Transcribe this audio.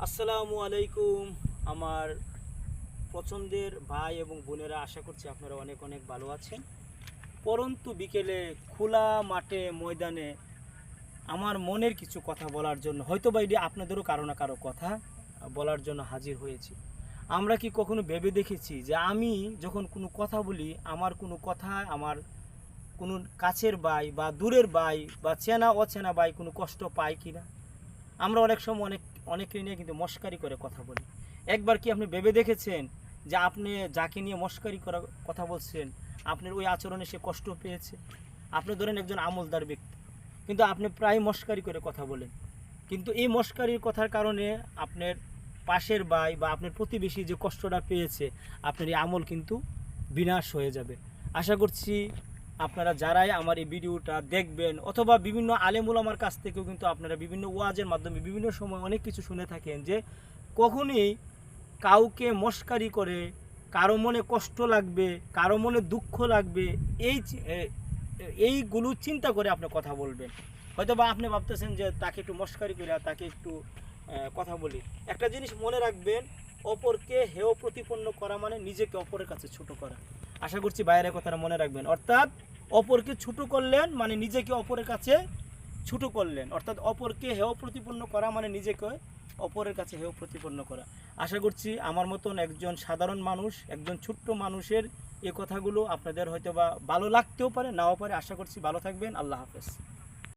আসসালামু আলাইকুম আমার পছন্দের ভাই এবং বোনেরা, আশা করছি আপনারা অনেক অনেক ভালো আছেন। পরন্তু বিকেলে খোলা মাঠে ময়দানে আমার মনের কিছু কথা বলার জন্য, হয়তো বা এটি আপনাদেরও কারো না কারো কথা বলার জন্য হাজির হয়েছি। আমরা কি কখনো ভেবে দেখেছি যে আমি যখন কোনো কথা বলি, আমার কোনো কথা আমার কোনো কাছের ভাই বা দূরের ভাই বা চেনা অচেনা ভাই কোনো কষ্ট পায় কি না? আমরা অনেক সময় অনেকে নিয়ে কিন্তু মস্কারি করে কথা বলি। একবার কি আপনি ভেবে দেখেছেন যে আপনি যাকে নিয়ে মস্কারি করা কথা বলছেন, আপনার ওই আচরণে সে কষ্ট পেয়েছে? আপনি ধরেন একজন আমলদার ব্যক্তি, কিন্তু আপনি প্রায় মস্কারি করে কথা বলেন, কিন্তু এই মস্কারির কথার কারণে আপনার পাশের ভাই বা আপনার প্রতিবেশী যে কষ্টটা পেয়েছে, আপনার এই আমল কিন্তু বিনাশ হয়ে যাবে। আশা করছি আপনারা যারাই আমার এই ভিডিওটা দেখবেন, অথবা বিভিন্ন আলেম ওলামার কাছ থেকেও কিন্তু আপনারা বিভিন্ন ওয়াজের মাধ্যমে বিভিন্ন সময় অনেক কিছু শুনে থাকেন যে কখনই কাউকে মস্কারি করে কারো মনে কষ্ট লাগবে, কারো মনে দুঃখ লাগবে, এইগুলো চিন্তা করে আপনি কথা বলবেন। হয়তো বা আপনি ভাবতেছেন যে তাকে একটু মস্কারি করে তাকে একটু কথা বলি। একটা জিনিস মনে রাখবেন, অপরকে হেয় প্রতিপন্ন করা মানে নিজেকে অপরের কাছে ছোট করা। আশা করছি বাইরের কথাটা মনে রাখবেন। অর্থাৎ অপরকে ছোট করলেন মানে নিজেকে অপরের কাছে ছোট করলেন, অর্থাৎ অপরকে হেয় প্রতিপন্ন করা মানে নিজেকে অপরের কাছে হেয় প্রতিপন্ন করা। আশা করছি আমার মতন একজন সাধারণ মানুষ, একজন ছোট্ট মানুষের এই কথাগুলো আপনাদের হয়তো বা ভালো লাগতেও পারে, নাও পারে। আশা করছি ভালো থাকবেন। আল্লাহ হাফেজ।